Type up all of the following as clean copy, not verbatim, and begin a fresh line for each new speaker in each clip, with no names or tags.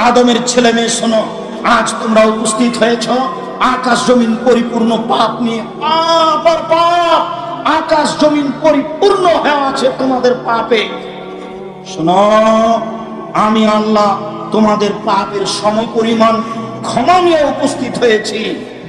আদমের ছেলে মেয়ে শোনো, আজ তোমরা উপস্থিত হয়েছ আকাশ জমিন পরিপূর্ণ পাপ নিয়ে। পাপ আর পাপ, আকাশ জমিন পরিপূর্ণ হয়ে আছে তোমাদের পাপে। শোনো, আমি আল্লাহ তোমাদের পাপের সমপরিমাণ ক্ষমা নিয়ে উপস্থিত হয়েছি।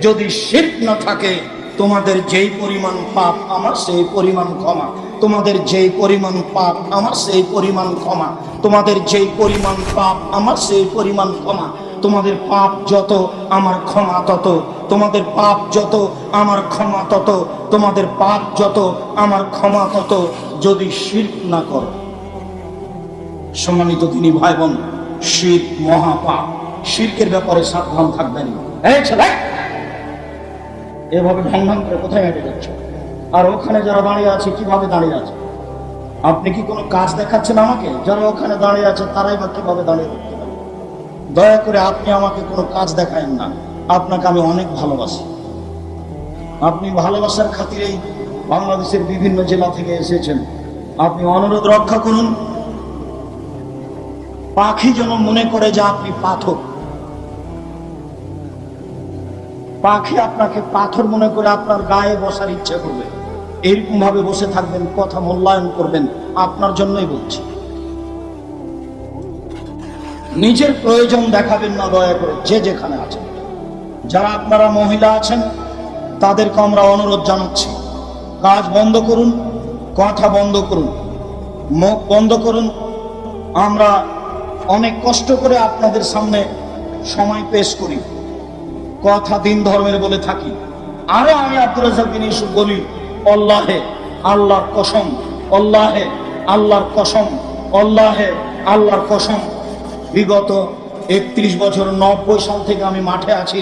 যদি শিরক না থাকে, তোমাদের যেই পরিমাণ পাপ আমার সেই পরিমাণ ক্ষমা, তোমাদের যেই পরিমাণ পাপ আমার সেই পরিমাণ ক্ষমা, তোমাদের যেই পরিমাণ পাপ আমার সেই পরিমাণ ক্ষমা। তোমাদের পাপ যত আমার ক্ষমা তত, তোমাদের পাপ যত আমার ক্ষমা তত, তোমাদের পাপ যত আমার ক্ষমা তত, যদি শিরক না করো। সম্মানিত দিনী ভাই বোন, শিরক মহাপাপ। শিরকের ব্যাপারে সাবধান থাকবেন। এই ছেলে, এভাবে ঢং ঢং করে কোথায় হেঁটে যাচ্ছে? আর ওখানে যারা দাঁড়িয়ে আছে কিভাবে দাঁড়িয়ে আছে? আপনি কি কোনো কাজ দেখাচ্ছেন আমাকে? যারা ওখানে দাঁড়িয়ে আছে তারাই বা কিভাবে দাঁড়িয়ে থাকতে পারে? দয়া করে আপনি আমাকে কোনো কাজ দেখায়েন না। আপনাকে আমি অনেক ভালোবাসি। আপনি ভালোবাসার খাতিরেই বাংলাদেশের বিভিন্ন জেলা থেকে এসেছেন। আপনি অনুরোধ রক্ষা করুন। পাখি যেন মনে করে যে আপনি পাথর, পাখি আপনাকে পাথর মনে করে আপনার গায়ে বসার ইচ্ছা করবে, এরকম ভাবে বসে থাকবেন, কথা মূল্যায়ন করবেন। আপনার জন্যই বলছি, নিজের প্রয়োজন দেখাবেন না দয়া করে, যে যেখানে আছেন। যারা আপনারা মহিলা আছেন তাদেরকে আমরা অনুরোধ জানাচ্ছি, কাজ বন্ধ করুন, কথা বন্ধ করুন, মুখ বন্ধ করুন। আমরা অনেক কষ্ট করে আপনাদের সামনে সময় পেশ করি, কথা দিন ধর্মের বলে থাকি। আরো আমি আব্দুর রাজ্জাক বিন ইউসুফ বলি, আল্লাহে আল্লাহর কসম, আল্লাহে আল্লাহর কসম, আল্লাহে আল্লাহর কসম, বিগত 31 বছর 90 সাল থেকে আমি মাঠে আছি।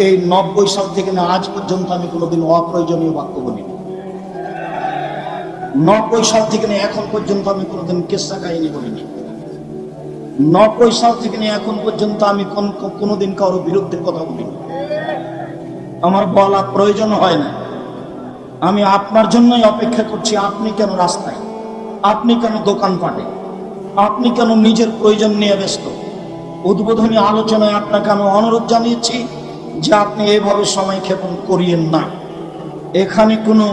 এই 90 সাল থেকে না আজ পর্যন্ত আমি কোনোদিন অপ্রয়োজনীয় বাক্য বলি। 90 সাল থেকে না এখন পর্যন্ত আমি কোনোদিন কিসসা কাহিনী বলিনি। 90 সাল থেকে নিয়ে এখন পর্যন্ত আমি কোনোদিন কারোর বিরুদ্ধে কথা বলিনি। আমার বলা প্রয়োজন হয় না। আমি আপনার জন্যই অপেক্ষা করছি। আপনি কেন রাস্তায়, আপনি কেন দোকানপাটে, আপনি কেন নিজের প্রয়োজন নিয়ে ব্যস্ত? উদ্বোধনী আলোচনায় আপনাকে আমি অনুরোধ জানিয়েছি যে আপনি এভাবে সময় ক্ষেপণ করিয়েন না। এখানে কোনো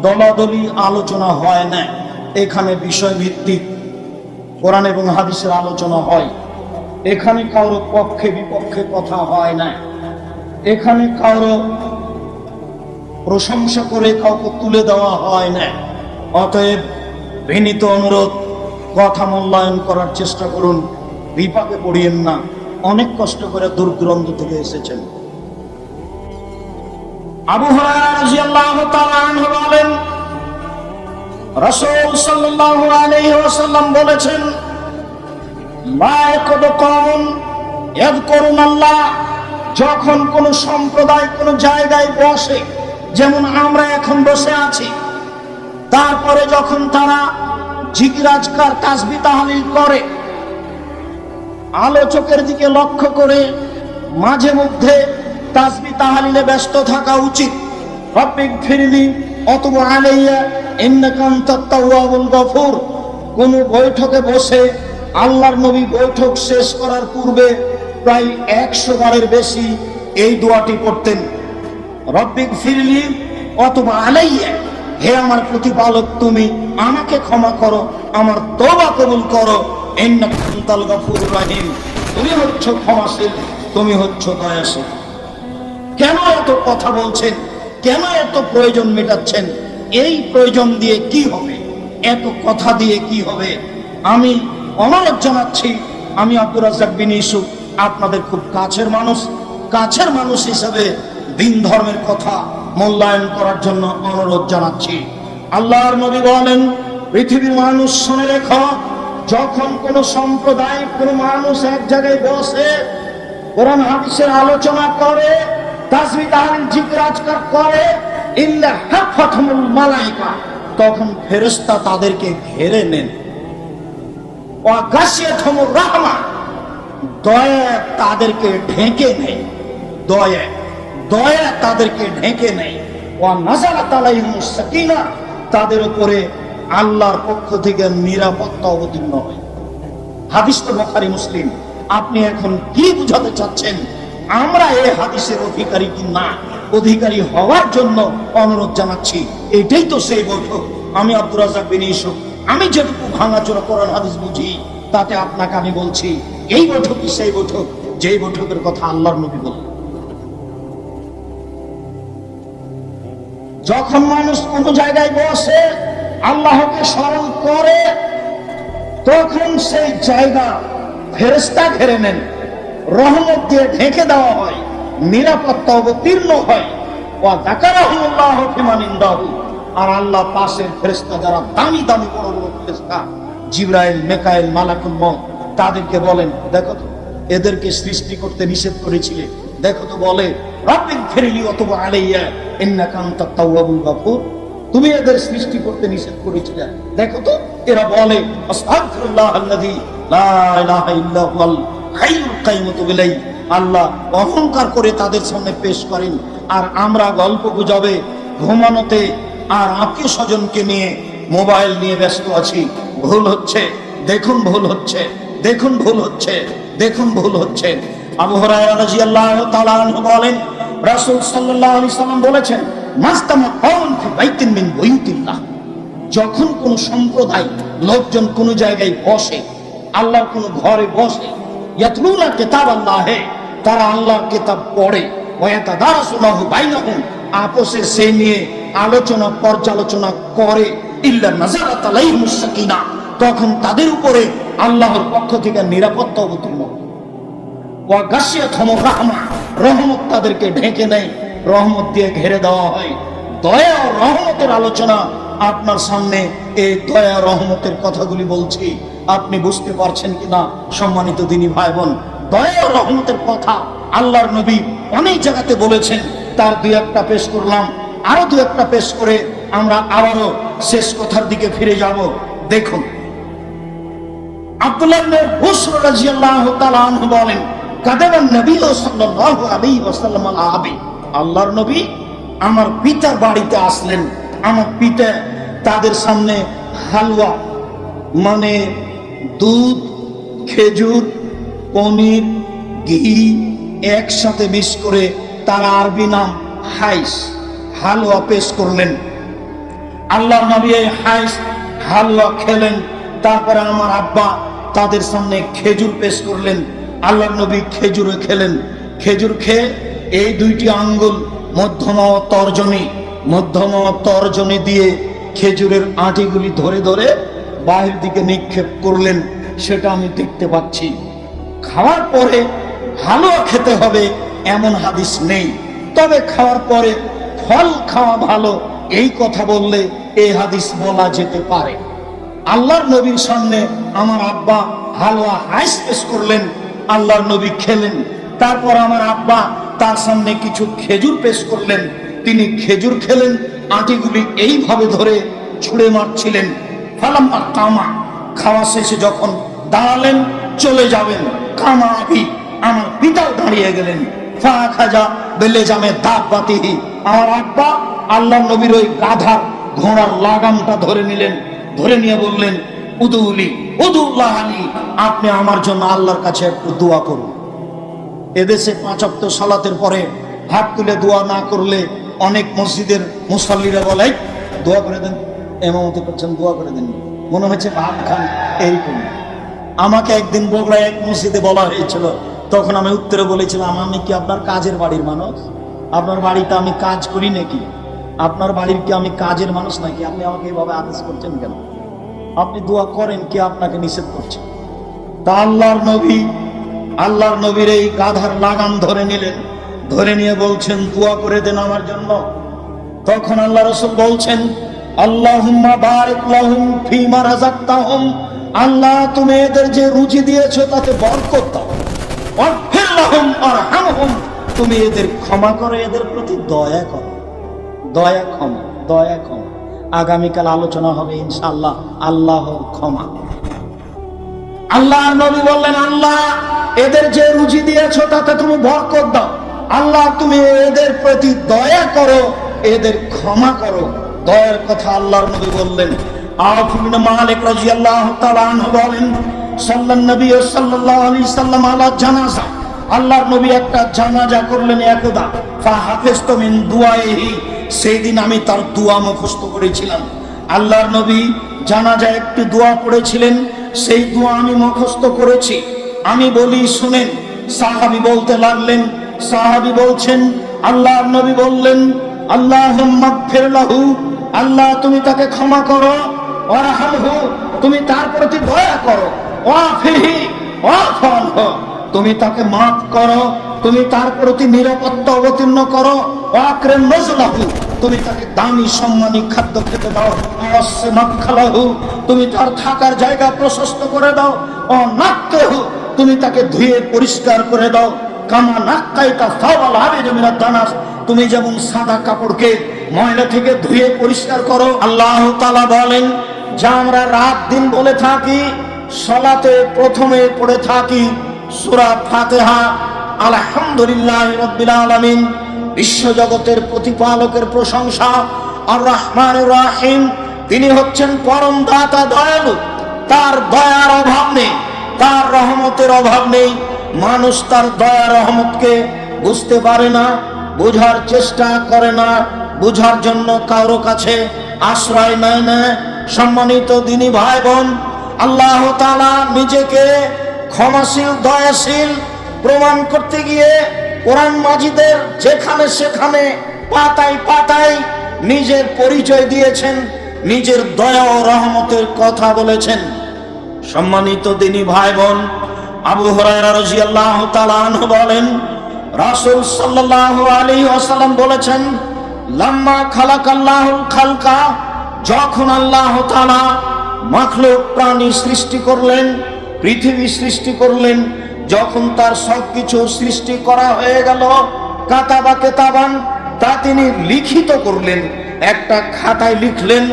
দলাদলি আলোচনা হয় না, এখানে বিষয়ভিত্তিক কোরআন এবং হাদিসের আলোচনা হয়। এখানে কারো পক্ষে বিপক্ষে কথা হয় না, এখানে কারো প্রশংসা করে কাউকে তুলে দেওয়া হয় না। অতএব বিনীত অনুরোধ, কথা মূল্যায়ন করার চেষ্টা করুন, বিপাকে পড়িয়েন না। অনেক কষ্ট করে দূর দূরান্ত থেকে এসেছেন। আবু হুরায়রা রাদিয়াল্লাহু তাআলা আনহু বলেন, রাসূল সাল্লাল্লাহু আলাইহি ওয়াসাল্লাম বলেছেন, লা ইয়াকুদু কওমুন ইয়াযকুরুনাল্লাহ, যখন কোন সম্প্রদায় কোন জায়গায় বসে, যেমন আমরা এখন বসে আছি, তারপরে যখন তারা জিকির আজকার তাসবিহ তাহলিল করে, আলোচকের দিকে লক্ষ্য করে মাঝে মধ্যে তাসবিহ তাহলিলে ব্যস্ত থাকা উচিত। রব্বিক ফিরলি অতুব আলাইয়া ইন্নাকা আনতাত তাওয়াবুল গফুর। কোন বৈঠকে বসে আল্লাহর নবী বৈঠক শেষ করার পূর্বে প্রায় 100 বারের বেশি এই দোয়াটি পড়তেন, রব্বিক ফিরলি অতুব আলাইয়া, হে আমার প্রতিপালক তুমি আমাকে ক্ষমা করো, আমার তওবা কবুল করো, ইন্নাকা আনতাল গফুরুর রহিম, তুমি হচ্ছ ক্ষমাশীল, তুমি হচ্ছ দয়াশীল। কেন এত কথা বলছেন? কেন এত প্রয়োজন মেটাচ্ছেন? এই প্রয়োজন দিয়ে কি হবে? এত কথা দিয়ে কি হবে? আমি অনুরোধ জানাচ্ছি, আমি আব্দুর রাজ্জাক বিন ইউসুফ আপনাদের খুব কাছের মানুষ হিসেবে দিন ধর্মের কথা মূল্যায়ন করার জন্য অনুরোধ জানাচ্ছি। আল্লাহর নবী বলেন, পৃথিবীর মানুষ শুনে রেখো, যখন কোন সম্প্রদায় কোন মানুষ এক জায়গায় বসে কোরআন হাদিসের আলোচনা করে, তাসবিহ তাহলিল জিকির আজকার করে, ইল্লা হাফাতুল মালায়েকা, তখন ফেরেশতা তাদেরকে ঘিরে নেন। ওয়া গাশিয়াতুর রাহমা, দয়া তাদেরকে ঢেকে নেয়, দয়া তাদেরকে ঢেকে নেয়। ওয়া নাযালাত আলাইহিmus সাকিনা, তাদের উপরে আল্লাহর পক্ষ থেকে নিরাপত্তা অবতীর্ণ হয়। হাদিস তো বুখারী মুসলিম। আপনি এখন কি বুঝাতে চাচ্ছেন? আমরা এই হাদিসের অধিকারী কি না, অধিকারী হওয়ার জন্য অনুরোধ জানাচ্ছি। এটাই তো সেই বৈঠক। আমি আব্দুর রাজ্জাক বিন ইউসুফ, আমি যেটুকু ভাঙাচোরা কোরআন হাদিস বুঝি তাতে আপনাকে আমি বলছি, এই বৈঠকই সেই বৈঠক যেই বৈঠকের কথা আল্লাহর নবী বললেন। যখন মানুষ কোন জায়গায় বসে আল্লাহকে স্মরণ করে, তখন সেই জায়গা ফেরেশতা ঘিরে নেন, রহমত দিয়ে ঢেকে দেওয়া হয়, নিরাপত্তা অবতীর্ণ হয়। ওয়া যাকারাহুল্লাহু ফিমান ইনদাহু, আর আল্লাহ পাশের ফেরেশতা যারা দামি দামি বড় বড় ফেরেশতা, জিবরাইল, মিকাইল, মালাকুল মউত, তাদেরকে বলেন, দেখো তো এদেরকে সৃষ্টি করতে নিষেধ করেছিলে, দেখো তো বলে রাব্বিগফিরলি ওয়া তুব আলাইয়া ইন্নাকা আনতাত তাওয়াবুল গফুর। তুমি এদের সৃষ্টি করতে নিষেধ করেছিলে, দেখো তো এরা বলে আস্তাগফিরুল্লাহ আল্লাযী লা ইলাহা ইল্লা হুয়াল হাইয়ুল কাইয়ুম বিলাই। আল্লাহ অহংকার করে তাদের সামনে পেশ করেন, আর আমরা গল্প গুজবে, ঘুমানোতে আর আত্মীয় স্বজনকে নিয়ে মোবাইল নিয়ে ব্যস্ত আছি। ভুল হচ্ছে, দেখুন ভুল হচ্ছে, দেখুন ভুল হচ্ছে, দেখুন ভুল হচ্ছে। আবু হুরায়রা রাদিয়াল্লাহু তাআলা আনহু বলেন, রাসূল সাল্লাল্লাহু আলাইহি সাল্লাম বলেছেন, মাস্তামা কাওমুন ফি বাইতিন মিন বুয়ুতিল্লাহ, যখন কোন সম্প্রদায় লোকজন কোন জায়গায় বসে, আল্লাহর কোন ঘরে বসে, ইয়াতলুনা কিতাবাল্লাহি, তারা আল্লাহর কিতাব পড়ে, ওয়া ইয়াতাদারাসুনাহু বাইনাহুম, আপসে সে নিয়ে আলোচনা পর্যালোচনা করে, ইল্লা নাযারাত আলাইহিমুস সাকিনা, তখন তাদের উপরে আল্লাহর পক্ষ থেকে নিরাপত্তা অবতীর্ণ হয়। ওয়া গাশিয়াতুহুর রাহমা, রহমত তাদেরকে ঢেকে নেয়, রহমত দিয়ে ঘিরে দেওয়া হয়। দয়া ও রহমতের আলোচনা আপনার সামনে, এই দয়া রহমতের কথাগুলি বলছি, আপনি বুঝতে পারছেন কিনা সম্মানিত দিনী ভাই বোন? দয়া ও রহমতের কথা আল্লাহর নবী অনেক জায়গাতে বলেছেন। তার দুই একটা পেশ করলাম, আরো দুই একটা পেশ করে আমরা আবারও শেষ কথার দিকে ফিরে যাব। দেখুন, আব্দুল্লাহ ইবনে বুসর রাদিয়াল্লাহু তাআলা আনহু বলেন, কাদাবান নবী সাল্লাল্লাহু আলাইহি ওয়াসাল্লাম আলা আবি, আল্লাহর নবী আমার পিতার বাড়িতে আসলেন। আমার পিতা তাদের সামনে হালুয়া, মানে দুধ, খেজুর, পনির, ঘি একসাথে মিক্স করে, তার আরবি নাম হাইস, হালুয়া পেশ করলেন। আল্লাহর নবী এই হাইস হালুয়া খেলেন। তারপরে আমার আব্বা তাদের সামনে খেজুর পেশ করলেন। আল্লাহর নবী খেজুরে খেলেন। খেজুর খেয়ে এই দুইটি আঙ্গুল মধ্যমা ও তর্জনী, মধ্যমা ও তর্জনী দিয়ে খেজুরের আঁটিগুলি ধরে ধরে বাহির দিকে নিক্ষেপ করলেন। সেটা আমি দেখতে পাচ্ছি। খাওয়ার পরে হালুয়া খেতে হবে এমন হাদিস নেই, তবে খাওয়ার পরে ফল খাওয়া ভালো এই কথা বললে এই হাদিস বলা যেতে পারে। আল্লাহর নবীর সামনে আমার আব্বা হালুয়া হাইস পেশ করলেন, আল্লাহর নবী খেলেন। তারপর আমার আব্বা তার সামনে কিছু খেজুর পেশ করলেন, তিনি খেজুর খেলেন, আঁটিগুলি এইভাবে ধরে ছুঁড়ে মারছিলেন। ফালাম্মা কামা, খাওয়া শেষে যখন দাঁড়ালেন চলে যাবেন, কামা আবি, আমার পিতাও দাঁড়িয়ে গেলেন। ফা খাজা বেলে জামে দাব্বাতিহি, আমার আব্বা আল্লাহর নবীর ওই গাধার ঘোড়ার লাগামটা ধরে নিলেন, ধরে নিয়ে বললেন, উদুলি উদুল্লাহ আলী, আপনি আমার জন্য আল্লাহর কাছে একটু দোয়া করুন। এদেশে 5 ওয়াক্ত সালাতের পরে হাত তুলে দোয়া না করলে অনেক মসজিদের মুসাল্লিরা বলে, দোয়া করে দেন, ইমামতি করছেন, দোয়া করে দেন, মনে হচ্ছে ভাত খান। এইরকম আমাকে একদিন বগুড়ায় এক মসজিদে বলা হয়েছিল, তখন আমি উত্তরে বলেছিলাম, আমি কি আপনার কাজের বাড়ির মানুষ? আপনার বাড়িতে আমি কাজ করি নাকি? আপনার বাড়ির কি আমি কাজের মানুষ নাকি? আপনি আমাকে এইভাবে আদেশ করছেন কেন? আপনি দোয়া করেন, কি আপনাকে নিষেধ করছেন? তা আল্লাহর নবীর এই গাধার লাগাম ধরে নিলেন, ধরে নিয়ে বলছেন, দোয়া করে দেন আমার জন্য। তখন আল্লাহ রাসূল বলছেন, আল্লাহুম্মা বারিক লাহুম ফীমা রাযাকতাহুম, আল্লাহ তুমি এদের যে রুজি দিয়েছো তাতে বরকত দাও। ওয়াগফির লাহুম ওয়ারহামহুম, তুমি এদের ক্ষমা করো, এদের প্রতি দয়া করো। দয়া ক্ষমা, দয়া ক্ষমা। আগামীকাল আলোচনা হবে ইনশাআল্লাহ আল্লাহর ক্ষমা। আল্লাহর নবী বললেন, আল্লাহ এদের যে রুজি দিয়েছো তাতে তুমি বরকত দাও। আল্লাহ তুমি এদের প্রতি দয়া করো, এদের ক্ষমা করো। দয়ার কথা আল্লাহর নবী বললেন। আউফ ইবনে মালিক রাদিয়াল্লাহু তাআলা আনহু বলেন, সাল্লাল্লাহু নবী সাল্লাল্লাহু আলাইহি সাল্লাম আলা জানাজা, আল্লাহর নবী একটা জানাজা করলেন একদা। ফা হাফিজতু মিন দুআইহি, সেই দিন আমি তার দোয়া মুখস্থ করেছিলাম। আল্লাহর নবী জানাজায় একটি দোয়া পড়েছিলেন, সেই দোয়া আমি মুখস্থ করেছি। আমি বলি শুনেন। সাহাবী বলতে লাগলেন, সাহাবী বলছেন, আল্লাহর নবী বললেন, আল্লাহুম্মা গফির লাহু, আল্লাহ তুমি তাকে ক্ষমা করো, ওয়ারহামহু, তুমি তার প্রতি দয়া করো, ওয়াফিহি ওয়াফানহু, তুমি তাকে মাফ করো, তুমি তার প্রতি নিরাপত্তা অবতীর্ণ করো, ওয়াকরিম নুজুলাহু, তুমি তাকে দামি সম্মানী খাদ্য খেতে দাও, ওয়াসমাখালাহু, তুমি তার থাকার জায়গা প্রশস্ত করে দাও, ওয়ানাক্কিহু, তুমি তাকে ধুয়ে পরিষ্কার করে দাও, কামা নাক্কাইতা সাওয়াল আবিদ মিনাদ দানাস, তুমি যেমন সাদা কাপড়কে ময়লা থেকে ধুয়ে পরিষ্কার করো। আল্লাহ তাআলা বলেন, যা আমরা রাত দিন বলে থাকি, সালাতে প্রথমে পড়ে থাকি সূরা ফাতিহা, আলহামদুলিল্লাহি রাব্বিল আলামিন, বিশ্বজগতের প্রতিপালকের প্রশংসা, আর রহমানুর রহিম, তিনি হচ্ছেন পরম দাতা দয়ালু, তার দয়ার অভাব নেই, তার রহমতের অভাব নেই। মানুষ তার দয়া রহমতকে বুঝতে পারে না, বোঝার চেষ্টা করে না, বোঝার জন্য কারো কাছে আশ্রয় নেয় না। সম্মানিত দিনী ভাই বোন, আল্লাহ তাআলা নিজেকে ক্ষমাশীল দয়াশীল প্রমাণ করতে গিয়ে কোরআন মাজিদের যেখানে সেখানে পাতায় পাতায় নিজের পরিচয় দিয়েছেন, নিজের দয়া ও রহমতের কথা বলেছেন। সম্মানিত দিনী ভাই বোন, আবু হুরায়রা রাদিয়াল্লাহু তাআলা আনহু বলেন, রাসূল সাল্লাল্লাহু আলাইহি ওয়াসাল্লাম বলেছেন, লাম্মা খালাকাল্লাহুল খালকা, যখন আল্লাহ তাআলা মাখলুক প্রাণী সৃষ্টি করলেন, পৃথিবী সৃষ্টি করলেন, যখন তার সবকিছু সৃষ্টি করা হয়ে গেল, কাতাবা কিতাবান, তা তিনি লিখিত করলেন, একটা খাতায় লিখলেন,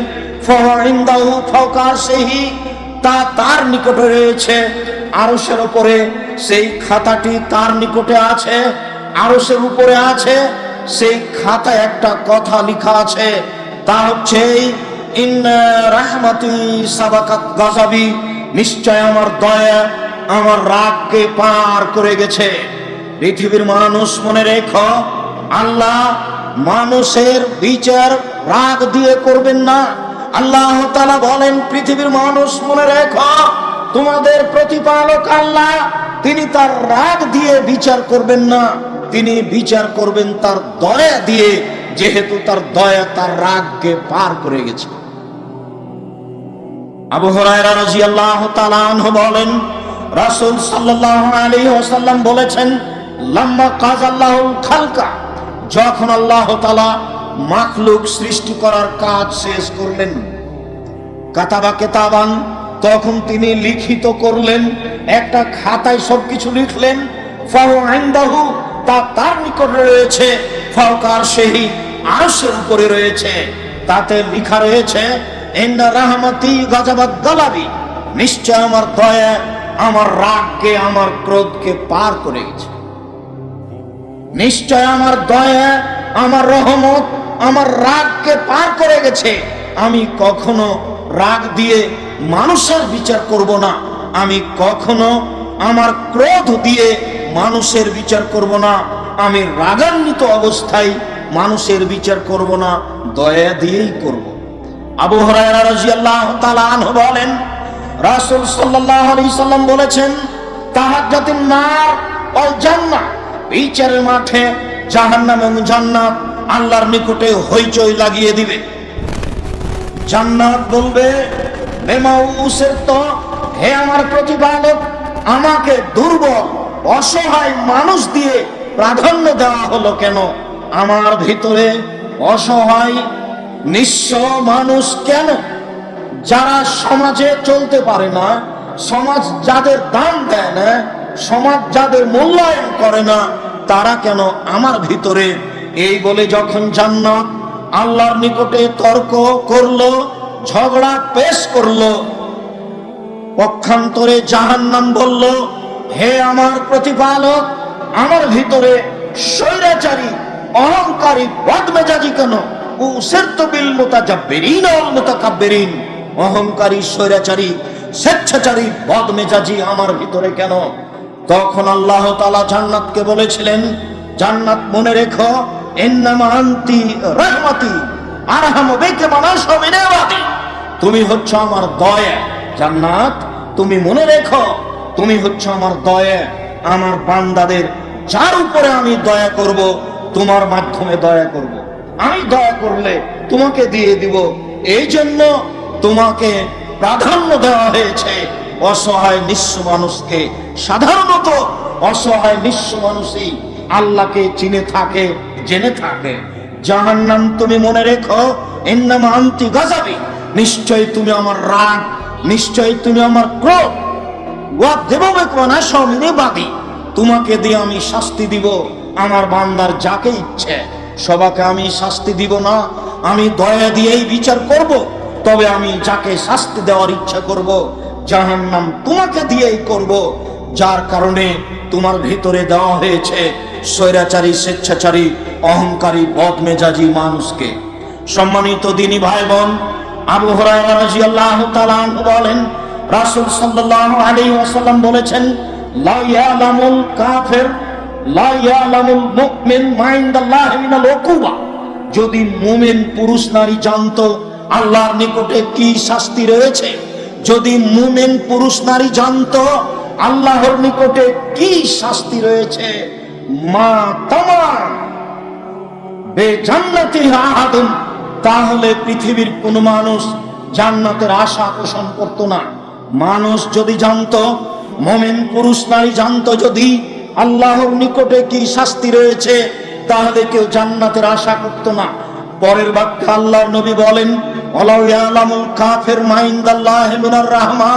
ফাইন্দাহু ফাওকা আরশিহি, তা তার নিকটে রয়েছে, আরশের উপরে সেই খাতাটি তার নিকটে আছে, আরশের উপরে আছে। সেই খাতায় একটা কথা লেখা আছে, তা হচ্ছে, ইন্না রাহমাতি সাবাকাত গাযাবি, নিশ্চয় আমার দয়া আমার রাগকে পার করে গেছে। পৃথিবীর মানুষ মনে রেখো, আল্লাহ মানুষের বিচার রাগ দিয়ে করবেন না। আল্লাহ তাআলা বলেন, পৃথিবীর মানুষ মনে রেখো, তোমাদের প্রতিপালক আল্লাহ, তিনি তার রাগ দিয়ে বিচার করবেন না, তিনি বিচার করবেন তার দয়া দিয়ে, যেহেতু তার দয়া তার রাগকে পার করে গেছে। আবু হুরায়রা রাদিয়াল্লাহু তাআলা আনহু বলেন, রাসূল সাল্লাল্লাহু আলাইহি ওয়াসাল্লাম বলেছেন, লাম্মা কাযাল্লাহুল খালকা, যখন আল্লাহ তাআলা মাখলুক সৃষ্টি করার কাজ শেষ করলেন, কাতাবা কিতাবান, তখন তিনি লিখিত করলেন, একটা খাতায় সবকিছু লিখলেন, ফাইন্দাহু, তা তার নিকটে রয়েছে, ফাওকা আরশিহি, আরশের উপরে রয়েছে, তাতে লেখা রয়েছে, ইন্না রাহমাতি গাযাবাত গালাবি, নিশ্চয় আমার দয়া আমার রাগকে আমার ক্রোধকে পার করে গেছে। নিশ্চয় আমার দয়া আমার রহমত আমার রাগকে পার করে গেছে। আমি কখনো রাগ দিয়ে মানুষের বিচার করব না, আমি কখনো আমার ক্রোধ দিয়ে মানুষের বিচার করব না, আমি রাগান্বিত অবস্থায় মানুষের বিচার করব না, দয়া দিয়েই করব। আবু হুরায়রা রাদিয়াল্লাহু তাআলা আনহু বলেন, রাসূল সাল্লাল্লাহু আলাইহি সাল্লাম বলেছেন, তাহাজ্জাতুন নার ওয়াল জান্নাহ, বিচারের মাঠে জাহান্নাম এবং জান্নাত আল্লাহর নিকটে হইচই লাগিয়ে দিবে। জান্নাত বলবে, বেমাউসের তো, হে আমার প্রতিপালক, আমাকে দুর্বল অসহায় মানুষ দিয়ে প্রাধান্য দেওয়া হলো কেন? আমার ভিতরে অসহায় নিঃস্ব মানুষ কেন? যারা সমাজে চলতে পারে না, সমাজ যাদের দাম দেয় না, সমাজ যাদের মূল্যায়ন করে না, তারা কেন আমার ভিতরে? এই বলে যখন জান্নাত আল্লাহর নিকটে তর্ক করলো, ঝগড়া পেশ করলো, পক্ষান্তরে জাহান্নাম বলল, হে আমার প্রতিপালক, আমার ভিতরে স্বৈরাচারী অহংকারী বদমেজাজি কেন? উসিরতু বিল মুতাজাব্বিরিন ওয়াল মুতাকাব্বিরিন, অহংকারী স্বৈরাচারী স্বেচ্ছাচারী বদমেজাজি আমার ভিতরে কেন? তখন আল্লাহ তাআলা জান্নাতকে বলেছিলেন, জান্নাত মনে রেখো, ইন্নামা আনতি রাহমাতি আরহামু বিকা মান আশা মিন ইবাদি, তুমি হচ্ছে আমার দয়া। জান্নাত তুমি মনে রেখো, তুমি হচ্ছে আমার দয়া। আমার বান্দাদের যার উপরে আমি দয়া করব, তোমার মাধ্যমে দয়া করব। আমি দয়া করলে তোমাকে দিয়ে দিব। এই জন্য তোমাকে প্রাধান্য দেওয়া হয়েছে অসহায় নিঃস্ব মানুষকে। সাধারণত অসহায় নিঃস্ব মানুষই আল্লাহকে চিনে থাকে, জেনে থাকে। জাহান্নাম তুমি মনে রেখো, ইন্নামা আনতি গাযাবি, নিশ্চয় তুমি আমার রাগ, নিশ্চয় তুমি আমার ক্রোধ। ওয়া দেববেক না সমিনে বাদী, তোমাকে দিয়ে আমি শাস্তি দিব আমার বান্দার যাকে ইচ্ছে। সবাইকে আমি শাস্তি দিব না, আমি দয়া দিয়েই বিচার করব। তবে আমি যাকে শাস্তি দেওয়ার ইচ্ছা করব, জাহান্নাম তোমাকে দিয়েই করব। যার কারণে তোমার ভিতরে দেওয়া হয়েছে স্বৈরাচারী, স্বেচ্ছাচারী, অহংকারী, বদমেজাজি মানুষকে। সম্মানিত দিনী ভাই বোন, আবু হুরায়রা রাদিয়াল্লাহু তাআলা আনহু বলেন, রাসূল সাল্লাল্লাহু আলাইহি ওয়াসাল্লাম বলেছেন, লা ইয়ালামুল কাফির লা ইয়ালামুল মুমিন মা ইনদাল্লাহি মিনাল উকুবা, যদি মুমিন পুরুষ নারী জানতো আল্লাহর নিকটে কি শাস্তি রয়েছে, যদি মুমিন পুরুষ নারী জানতো আল্লাহর নিকটে কি শাস্তি রয়েছে, মা তামাম বেজান্নাতি আহাদুন, তাহলে পৃথিবীর কোন মানুষ জান্নাতের আশা পোষণ করত না। মানুষ যদি জানতো, মুমিন পুরুষ নারী জানতো যদি আল্লাহর নিকটে কি শাস্তি রয়েছে, তাহলে কেউ জান্নাতের আশা করত না। পরের বাক্যে আল্লাহর নবী বলেন, ওয়ালাউ ইয়ালামুল কাফির মা ইনদাল্লাহি মিনার রাহমা,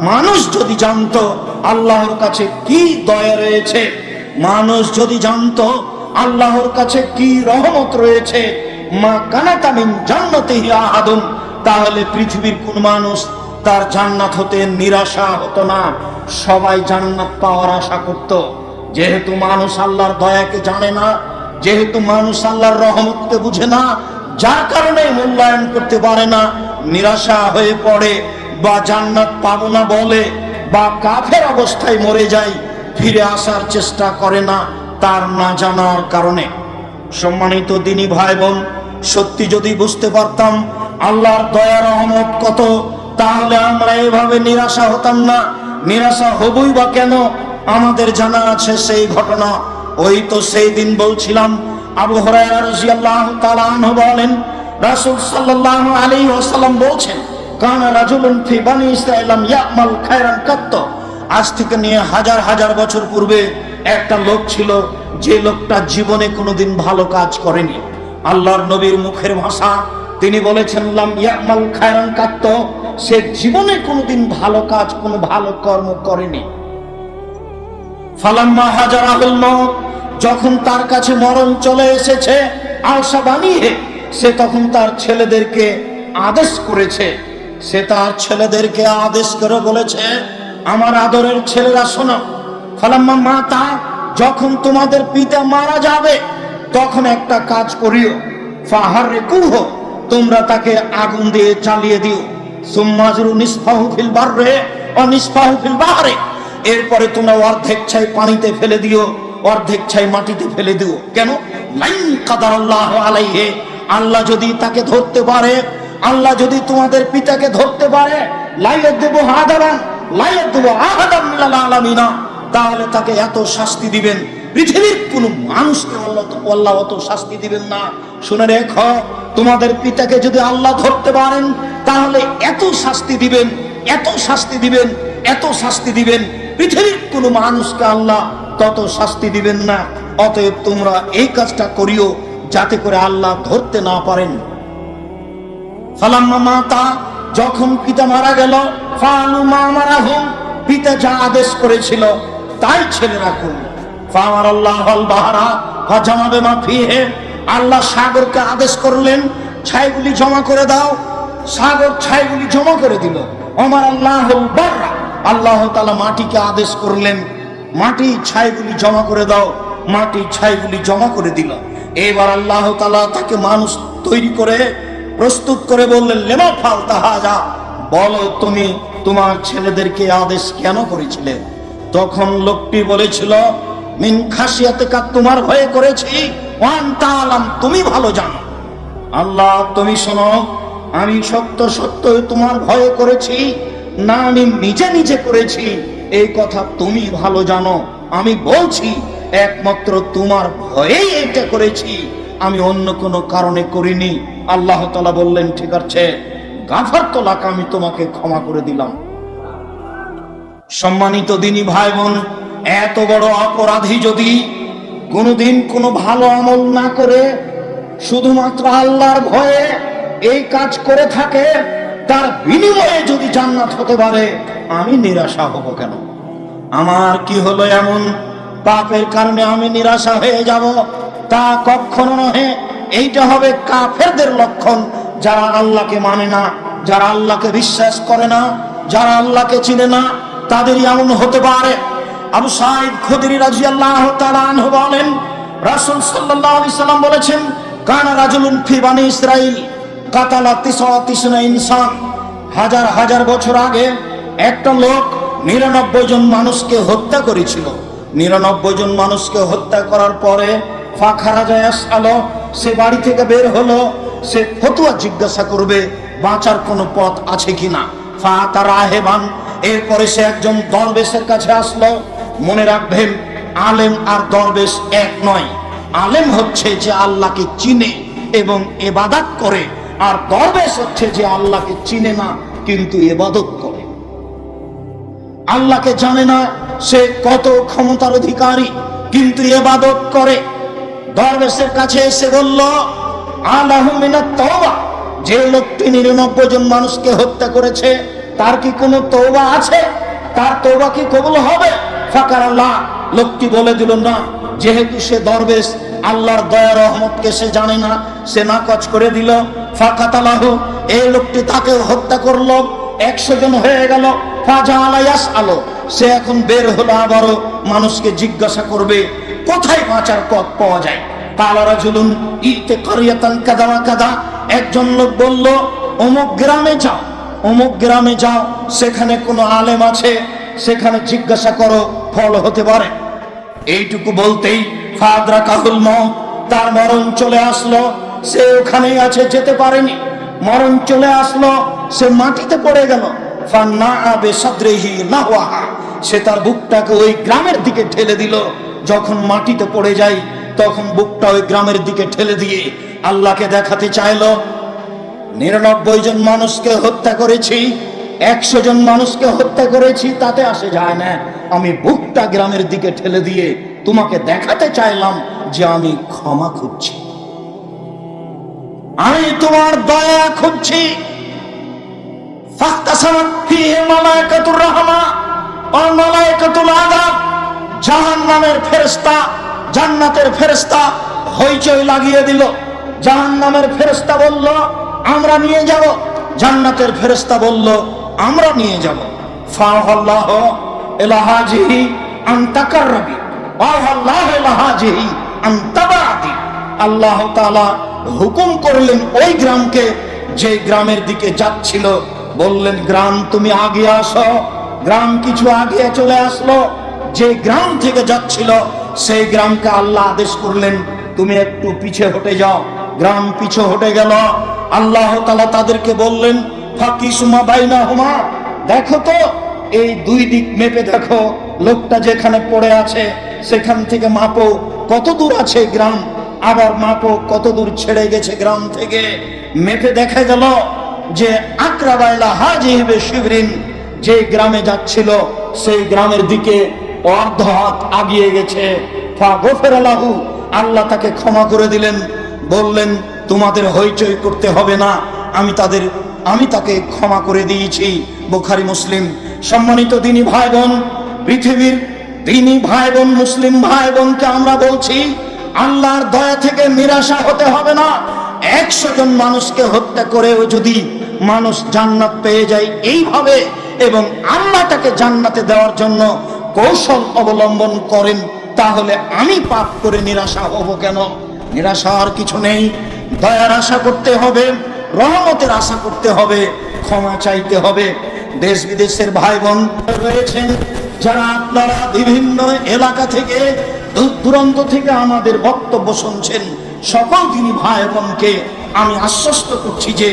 মানুষ যদি জানতো আল্লাহর কাছে কি দয়া রয়েছে, মানুষ যদি জানতো আল্লাহর কাছে কি রহমত রয়েছে, মা কানাতা মিন জান্নাতিহি আহাদুন, তাহলে পৃথিবীর কোন মানুষ তার জান্নাত হতে নিরাশা হতো না। সবাই জান্নাত পাওয়ার আশা করত। যেহেতু মানুষ আল্লাহর দয়াকে জানে না, যেহেতু মানুষ আল্লাহর রহমতকে বুঝে না, যার কারণে মূল্যায়ন করতে পারে না, নিরাশা হয়ে পড়ে, বা জান্নাত পাবো না বলে, বা কাফের অবস্থায় মরে যায়, ফিরে আসার চেষ্টা করে না তার না জানার কারণে। সম্মানিত দিনী ভাই বোন, সত্যি যদি বুঝতে পারতাম আল্লাহর দয়া রহমত কত, তাহলে আমরা এভাবে নিরাশা হতাম না। নিরাশা হবই বা কেন? আমাদের জানা আছে সেই ঘটনা। ওই তো সেই দিন বলছিলাম, আবু হুরায়রা রাদিয়াল্লাহু তাআলা আনহু বলেন, রাসূল সাল্লাল্লাহু আলাইহি ওয়াসাল্লাম বলেছেন, কানা রাজুলুন ফি বানি ইসরাঈল ইয়ামাল খায়রান কাত্ত, আজ থেকে নিয়ে হাজার হাজার বছর পূর্বে একটা লোক ছিল, যে লোকটা জীবনে কোনোদিন ভালো কাজ করেনি। আল্লাহর নবীর মুখের ভাষা, তিনি বলেছেন লাম ইয়ামাল খায়রান কাত্ত, সে জীবনে কোনোদিন ভালো কাজ, কোনো ভালো কর্ম করেনি। ফালাম্মা হাজারাহুল মাউত, যখন তার কাছে মরণ চলে এসেছে, আশা বানিয়ে সে তখন তার ছেলেদেরকে আদেশ করেছে, সে তার ছেলেদেরকে আদেশ করে বলেছে, আমার আদরের ছেলেরা শোনো, ফালাম্মা মাতা, যখন তোমাদের পিতা মারা যাবে তখন একটা কাজ করিও, ফাহাররিকুহু, তোমরা তাকে আগুন দিয়ে জ্বালিয়ে দিও, সুম্মাজরু নিসফাহু ফিল বাররে ওয়া নিসফাহু ফিল বাহরে, এরপরে তোমরা অর্ধেক ছাই পানিতে ফেলে দিও, অর্ধেক ছাই মাটিতে ফেলে দিও। কেন? লাইন কাদারাল্লাহু আলাইহি, আল্লাহ যদি তাকে ধরতে পারে, আল্লাহ যদি তোমাদের পিতাকে ধরতে পারে, লাইয়াদবু হাদারান লাইয়াদবু আহাদাম মিনাল আলামিনা, তাহলে তাকে এত শাস্তি দিবেন, পৃথিবীর কোন মানুষকে আল্লাহ অত শাস্তি দিবেন না। শুনে রেখো, তোমাদের পিতাকে যদি আল্লাহ ধরতে পারেন, তাহলে এত শাস্তি দিবেন, এত শাস্তি দিবেন, এত শাস্তি দিবেন, পৃথিবীর কোন মানুষকে আল্লাহ তত শাস্তি দিবেন না। অতএব তোমরা এই কাজটা করিও, যাতে করে আল্লাহ ধরতে না পারেন। ফালাম্মা মাতা, যখন পিতা মারা গেল, ফালু মা মারাহুম, পিতা যা আদেশ করেছিল তাই ছেলেরা করল। ফামারাল্লাহুল বাহরা ফাজামা বিমা ফিহি, আল্লাহ সাগরকে আদেশ করলেন, ছাইগুলি জমা করে দাও। সাগর ছাইগুলি জমা করে দিল। ওমর আল্লাহুল বাররা, আল্লাহ তাআলা মাটিকে আদেশ করলেন, মাটি ছাইগুলি জমা করে দাও। মাটি ছাইগুলি জমা করে দিল। এবার আল্লাহ তাআলা তাকে মানুষ তৈরি করে প্রস্তুত করে বললেন, লেমা ফালতা হাজা, বলো তুমি তোমার ছেলেদেরকে আদেশ কেন করেছিলে? তখন লোকটি বলেছিল, মিন খাসিয়াতিকা, তোমার ভয়ে করেছি, ওয়া আনতা আলাম, তুমি ভালো জানো। আল্লাহ তুমি শোনো, আমি সত্য সত্যই তোমার ভয়ে করেছি না আমি নিজে নিজে করেছি এই কথা তুমি ভালো জানো। আমি বলছি একমাত্র তোমার ভয়েই এটা করেছি, আমি অন্য কোনো কারণে করিনি। আল্লাহ তাআলা বললেন, ঠিক আছে, গাফারতু লাক, আমি তোমাকে ক্ষমা করে দিলাম। সম্মানিত দিনী ভাই বোন, এত বড় অপরাধী যদি কোনোদিন কোনো ভালো আমল না করে শুধুমাত্র আল্লাহর ভয়ে এই কাজ করে থাকে, তার বিনিময়ে যদি জান্নাত হতে পারে, আমি নিরাশা হব কেন? আমার কি হলো এমন পাপের কারণে আমি নিরাশা হয়ে যাব? তা কখনো নহে। এইটা হবে কাফেরদের লক্ষণ, যারা আল্লাহকে মানে না, যারা আল্লাহকে বিশ্বাস করে না, যারা আল্লাহকে চিনে না, তাদেরই এমন হতে পারে। আবু সাঈদ খুদরি রাদিয়াল্লাহু তাআলা আনহু বলেন, রাসূল সাল্লাল্লাহু আলাইহি সাল্লাম বলেছেন, কানা রাজুলুন ফি বানি ইসরাঈল কাতালা 99 ইনসান। হাজার হাজার বছর আগে একটা লোক 99 জন মানুষকে হত্যা করেছিল। 99 জন মানুষকে হত্যা করার পরে ফাখারাজা ইয়াসআলু, সে বাড়ি থেকে বের হলো, সে ফতোয়া জিজ্ঞাসা করবে বাঁচার কোনো পথ আছে কিনা। ফাতারাহেবান, এরপরে সে একজন দরবেশের কাছে আসলো। মনে রাখবেন, আলেম আর দরবেশ এক নয়। আলেম হচ্ছে যে আল্লাহকে চিনে এবং ইবাদত করে, আর দরবেশ হচ্ছে যে আল্লাহকে চিনে না কিন্তু ইবাদত করে। আল্লাহকে জানে না সে কত ক্ষমতার অধিকারী কিন্তু ইবাদত করে। দরবেশের কাছে এসে বলল, আলাহু মিনাত তাওবা, যে লোকটি 99 জন মানুষকে হত্যা করেছে তার কি কোনো তওবা আছে? তার তওবা কি কবুল হবে? ফাকারাল্লাহ, লোকটি বলে দিল না, যেহেতু সে দরবেশ, আল্লাহর দয়া রহমতকে সে জানে না, সে নাকচ করে দিল। ফাকাতালাহু, এই লোকটি তাকে হত্যা করলো। 100 জন হয়ে গেল। ফাজাআলা ইয়াসআলু, সে এখন বের হলো, আবারও মানুষকে জিজ্ঞাসা করবে কোথায় বাঁচার পথ পাওয়া যায়। কালা রাজুলুন ইতে কারিয়াতান কাদা ওয়া কাদা, একজন লোক বলল, অমুক গ্রামে যাও, অমুক গ্রামে যাও, সেখানে কোনো আলেম আছে, সেখানে জিজ্ঞাসা করো, ফল হতে পারে। এইটুকু বলতেই ফাদরাকাহুল মউত, তার মরণ চলে আসলো। সে ওখানেই আছে, যেতে পারেনি। মরণ চলে আসলো, সে মাটিতে পড়ে গেল। ফান্নাআ বিসাদরিহি নাহওয়াহা, সে তার বুকটাকে ওই গ্রামের দিকে ঠেলে দিল। যখন মাটিতে পড়ে যায়, তখন বুকটা ওই গ্রামের দিকে ঠেলে দিয়ে আল্লাহকে দেখাতে চাইলো, 99 জন মানুষকে হত্যা করেছি, 100 জন মানুষকে হত্যা করেছি, তাতে আসে যায় না। আমি বুকটা গ্রামের দিকে ঠেলে দিয়ে তোমাকে দেখাতে চাইলাম যে আমি ক্ষমা খুঁজছি, আমি তোমার দয়া খুঁজছি। ফাখতাসামাত ফীহি মালায়েকাতুর রাহমা ওয়া মালায়েকাতুল আযাব, জাহান্নামের ফেরেশতা জান্নাতের ফেরেশতা হইচই লাগিয়ে দিল। জাহান্নামের ফেরেশতা বলল, আমরা নিয়ে যাব। জান্নাতের ফেরেশতা বলল, আমরা নিয়ে যাব। ফাআল্লাহু ইলা হাজিহি আন তাকাররাবি ওয়া আল্লাহু ইলা হাজিহি আন তাবাদি, আল্লাহ তাআলা হুকুম করলেন ওই গ্রামকে, যে গ্রামের দিকে যাচ্ছিল, বললেন, গ্রাম তুমি আগে আসো। গ্রাম কিছু আগে চলে আসলো। যে গ্রাম থেকে যাচ্ছিল সেই গ্রামকে আল্লাহ আদেশ করলেন, তুমি একটু পিছে হটে যাও। গ্রাম পিছে হটে গেল। আল্লাহ তাআলা তাদেরকে বললেন, ফাকিসুমা বাইনাহুমা, দেখো তো এই দুই দিক মেপে দেখো, লোকটা যেখানে পড়ে আছে সেখান থেকে মাপো কত দূর আছে গ্রাম, আবার মাপো কত দূর ছেড়ে গেছে গ্রাম থেকে। মেপে দেখা গেল যে আকরাবাইলা হাজিবে শিবরিন, যে গ্রামে যাচ্ছিল সেই গ্রামের দিকে অর্ধ হাত আগিয়ে গেছে। ফাগফিরা লাহু, আল্লাহ তাকে ক্ষমা করে দিলেন। বললেন, তোমাদের হইচই করতে হবে না, আমি তাকে ক্ষমা করে দিয়েছি। বুখারী মুসলিম। সম্মানিত দিনী ভাই বোন, পৃথিবীর দিনী ভাই বোন, মুসলিম ভাই বোনকে আমরা বলছি, আল্লাহর দয়া থেকে নিরাশা হতে হবে না। 100 জন মানুষকে হত্যা করেও যদি মানুষ জান্নাত পেয়ে যায় এইভাবে, এবং আল্লাহ তাকে জান্নাতে দেওয়ার জন্য কৌশল অবলম্বন করেন, তাহলে আমি পাপ করে নিরাশা হব কেন? নিরাশার কিছু নেই। দয়ার আশা করতে হবে, রহমতের আশা করতে হবে, ক্ষমা চাইতে হবে। দেশ বিদেশের ভাই বোন রয়েছেন, যারা আপনারা বিভিন্ন এলাকা থেকে দূর দূরান্ত থেকে আমাদের বক্তব্য শুনছেন, সকল দিনই ভাই বোনকে আমি আশ্বস্ত করছি যে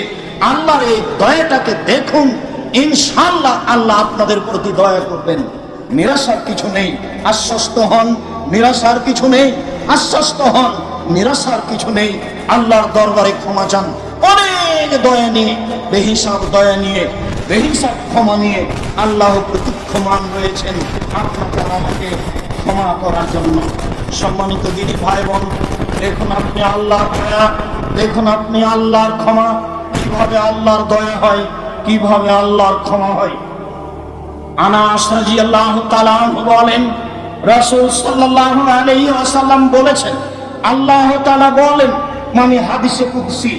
আল্লাহর এই দয়াটাকে দেখুন, ইনশাআল্লাহ আল্লাহ আপনাদের প্রতি দয়া করবেন। নিরাশার কিছু নেই, আশ্বস্ত হন। নিরাশার কিছু নেই, আশ্বস্ত হন। নিরাশার কিছু নেই। আল্লাহর দরবারে ক্ষমা চান, অনেক দয়া নিয়ে, বেহিসাব দয়া নিয়ে, বেহিসাব ক্ষমা নিয়ে আল্লাহ প্রতীক্ষমান রয়েছেন আপনাকে আমাকে ক্ষমা করার জন্য। সম্মানিত দিদি ভাই বোন, দেখুন আপনি আল্লাহর দয়া, দেখুন আপনি আল্লাহর ক্ষমা, কিভাবে আল্লাহর দয়া হয়, কিভাবে আল্লাহর ক্ষমা হয়। আনাস রাদিয়াল্লাহু তাআলা আনহু বলেন, রাসূল সাল্লাল্লাহু আলাইহি ওয়াসাল্লাম বলেছেন, আল্লাহ তাআলা বলেন, মানে হাদিসে কুদসি,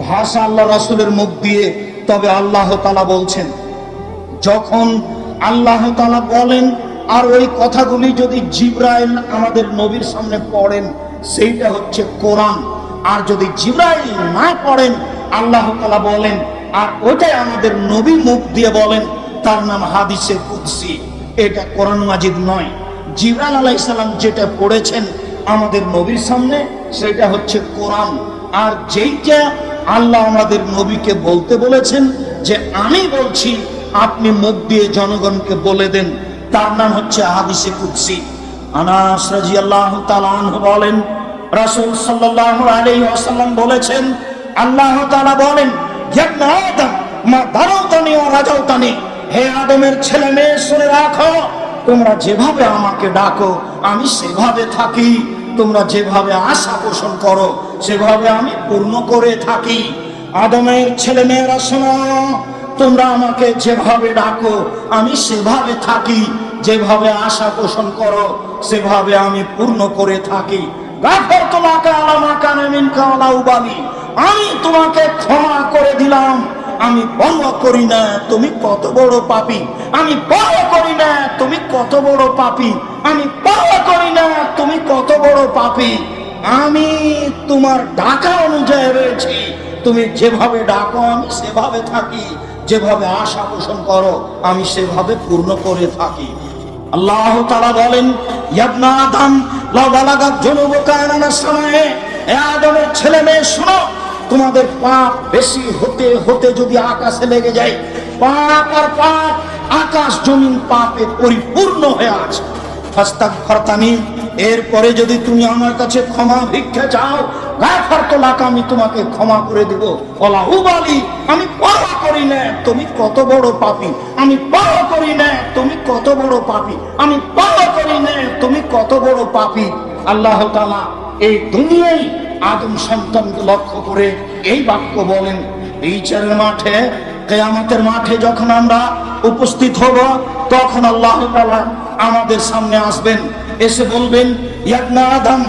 ভাষা আল্লাহ রাসূলের মুখ দিয়ে, তবে আল্লাহ তাআলা বলছেন। যখন আল্লাহ তাআলা বলেন আর ওই কথাগুলি যদি জিবরাইল আমাদের নবীর সামনে পড়েন, সেইটা হচ্ছে কোরআন। আর যদি জিবরাইল না পড়েন, আল্লাহ তাআলা বলেন আর ওইটাই আমাদের নবী মুখ দিয়ে বলেন, তার নাম হাদিসে কুদসি। এটা কোরআন মাজিদ নয়। জিবরাইল আলাইহিস সালাম যেটা পড়েছেন আমাদের নবীর সামনে, সেটা হচ্ছে কোরআন। আর যেইটা আল্লাহ আমাদের নবীকে বলতে বলেছেন যে আমি বলছি, আপনি মুখ দিয়ে জনগণকে বলে দেন, তার নাম হচ্ছে হাদিসে কুদসি। আনাস রাদিয়াল্লাহু তাআলা আনহু বলেন, রাসূল সাল্লাল্লাহু আলাইহি ওয়াসাল্লাম বলেছেন, আল্লাহ তাআলা বলেন, ইয়া ইবনে আদম মা দারাউতানি ওয়া রাজাউতানি, হে আদমের ছেলে মেয়ে শুনে রাখো, তোমরা যেভাবে আমাকে ডাকো আমি সেভাবে থাকি, তোমরা যেভাবে আশা পোষণ করো সেভাবে আমি পূর্ণ করে থাকি। আদমের ছেলে মেয়েরা শোনো, তোমরা আমাকে যেভাবে ডাকো আমি সেভাবে থাকি, যেভাবে আশা পোষণ করো সেভাবে আমি পূর্ণ করে থাকি। গাফারতু লাকা আলা মা কানা মিনকা ওয়া উবালি, আমি তোমাকে ক্ষমা করে দিলাম, আমি পরোয়া করি না তুমি কত বড় পাপী, আমি পরোয়া করি না তুমি কত বড় পাপী, আমি পরোয়া করি না তুমি কত বড় পাপী। আমি তোমার ডাকা অনুযায়ী রয়েছি, তুমি যেভাবে ডাকো আমি সেভাবে থাকি, যেভাবে আশা পোষণ করো আমি সেভাবে পূর্ণ করে থাকি। আল্লাহ তাআলা বলেন, ইয়া ইবনে আদম লা বালাগাত যুনুবুকা আনাস সামায়ে, হে আদমের ছেলে মেয়ে শোনো, তোমাদের পাপ বেশি হতে হতে যদি আকাশে লেগে যায়, পাপ আর পাপ, আকাশ জমিন পাপে পরিপূর্ণ হয়ে আছে। ফাস্তাগফিরতানি, এরপরে যদি তুমি আমার কাছে ক্ষমা ভিক্ষা চাও, গাফারতু লাকা, আমি তোমাকে ক্ষমা করে দেব। ওয়ালা উবালি, আমি পরোয়া করি না তুমি কত বড় পাপী, আমি পরোয়া করি না তুমি কত বড় পাপী, আমি পরোয়া করি না তুমি কত বড় পাপী। আল্লাহ তাআলা এই দুনিয়ায় আদম সন্তানকে লক্ষ্য করে এই বাক্য বলেন। বিচারের মাঠে, কিয়ামতের মাঠে যখন আমরা উপস্থিত হব, তখন আল্লাহ তাআলা আমাদের সামনে আসবেন, এসে বলবেন, ইয়া ইবনে আদম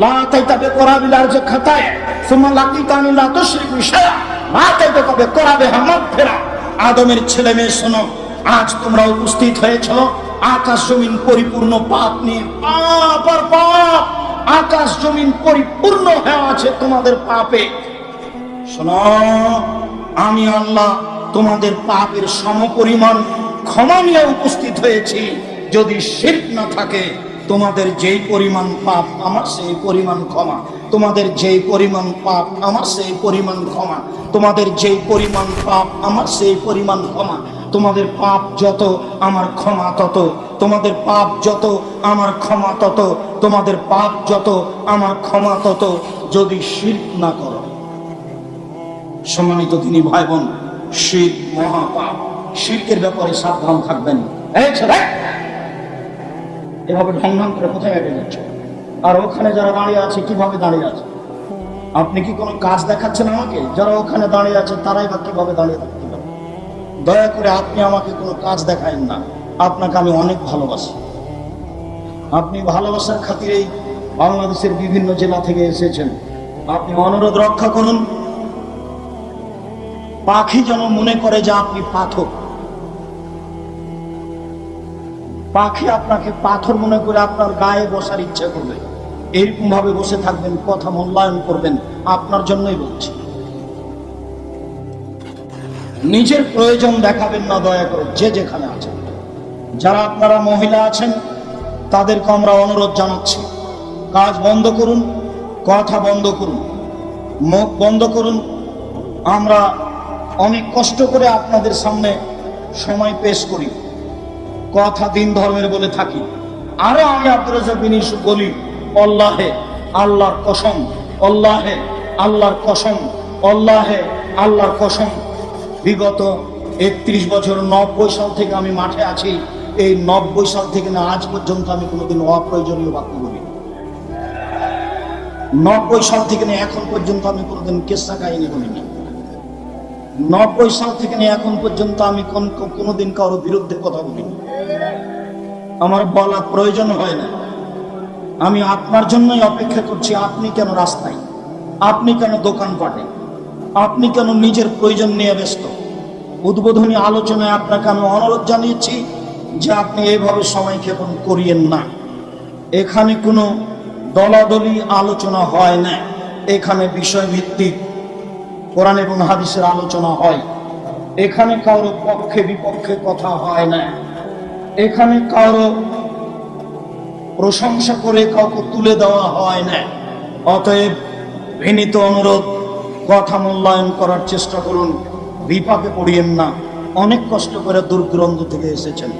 লা তাইতা বিকরাবিল আরজি খাতায়া সুম্মা লাকিতানি লা তুশরিকু শাইআ লা তাইতা বিকরাবিহা মাগফিরা। আদমের ছেলে মেয়ে শোনো, আজ তোমরা উপস্থিত হয়েছ আকাশ জমিন পরিপূর্ণ পাপ নিয়ে, পাপ আর পাপ, আকাশ জমিন পরিপূর্ণ হয়ে আছে তোমাদের পাপে। শোনো, আমি আল্লাহ তোমাদের পাপের সমপরিমাণ ক্ষমা নিয়ে উপস্থিত হয়েছি। যদি শিরক না থাকে, তোমাদের যেই পরিমাণ পাপ আমার সেই পরিমাণ ক্ষমা, তোমাদের যেই পরিমাণ পাপ আমার সেই পরিমাণ ক্ষমা, তোমাদের যেই পরিমাণ পাপ আমার সেই পরিমাণ ক্ষমা। তোমাদের পাপ যত আমার ক্ষমা তত, তোমাদের পাপ যত আমার ক্ষমা তত, তোমাদের পাপ যত আমার ক্ষমা তত, যদি শিরক না করো। সম্মানিত দিনী ভাই বোন, শিরক মহাপাপ, শিরকের ব্যাপারে সাবধান থাকবেন। এভাবে ঢং ঢং করে কোথায় হেঁটে যাচ্ছে, আর ওখানে যারা দাঁড়িয়ে আছে কিভাবে দাঁড়িয়ে আছে? আপনি কি কোনো কাজ দেখাচ্ছেন আমাকে? যারা ওখানে দাঁড়িয়ে আছে তারাই বা কিভাবে দাঁড়িয়ে থাকতে পারে? দয়া করে আপনি আমাকে কোনো কাজ দেখায়েন না, আপনাকে আমি অনেক ভালোবাসি। আপনি ভালোবাসার খাতিরেই বাংলাদেশের বিভিন্ন জেলা থেকে এসেছেন। আপনি অনুরোধ রক্ষা করুন, পাখি যেন মনে করে যে আপনি পাথর, পাখি আপনাকে পাথর মনে করে আপনার গায়ে বসার ইচ্ছা করবে, এরকম ভাবে বসে থাকবেন, কথা মূল্যায়ন করবেন। আপনার জন্যই বলছি। নিজের প্রয়োজন দেখাবেন না দয়া করে, যে যেখানে আছেন। যারা আপনারা মহিলা আছেন তাদেরকে আমরা অনুরোধ জানাচ্ছি, কাজ বন্ধ করুন, কথা বন্ধ করুন, মুখ বন্ধ করুন। আমরা অনেক কষ্ট করে আপনাদের সামনে সময় পেশ করি, কথা দিন ধর্মের বলে থাকি। আরো আমি আব্দুর রাজ্জাক বিন ইউসুফ বলি, আল্লাহে আল্লাহর কসম, আল্লাহে আল্লাহর কসম, আল্লাহে আল্লাহর কসম, বিগত 31 বছর 90 সাল থেকে আমি মাঠে আছি। এই 90 সাল থেকে না আজ পর্যন্ত আমি কোনোদিন অপ্রয়োজনীয় বাক্য বলি। 90 সাল থেকে না এখন পর্যন্ত আমি কোনোদিন কেসা কাহিনী বলিনি। 90 সাল থেকে না এখন পর্যন্ত আমি কোনোদিন কারোর বিরুদ্ধে কথা বলিনি। আমার বলা প্রয়োজন হয় না। আমি আপনার জন্যই অপেক্ষা করছি। আপনি কেন রাস্তায়, আপনি কেন দোকানপাটে, আপনি কেন নিজের প্রয়োজন নিয়ে ব্যস্ত? উদ্বোধনী আলোচনায় আপনাকে আমি অনুরোধ জানিয়েছি যে আপনি এইভাবে সময় ক্ষেপণ করিয়েন না। এখানে কোনো দলাদলি আলোচনা হয় না, এখানে বিষয়ভিত্তিক কোরআন এবং হাদিসের আলোচনা হয়। এখানে কারো পক্ষে বিপক্ষে কথা হয় না, এখানে কারো প্রশংসা করে কাউকে তুলে দেওয়া হয় না। অতএব বিনীত অনুরোধ, কথা মূল্যায়ন করার চেষ্টা করুন, বিপাকে পড়িয়েন না। অনেক কষ্ট করে দূর দূরান্ত থেকে এসেছেন।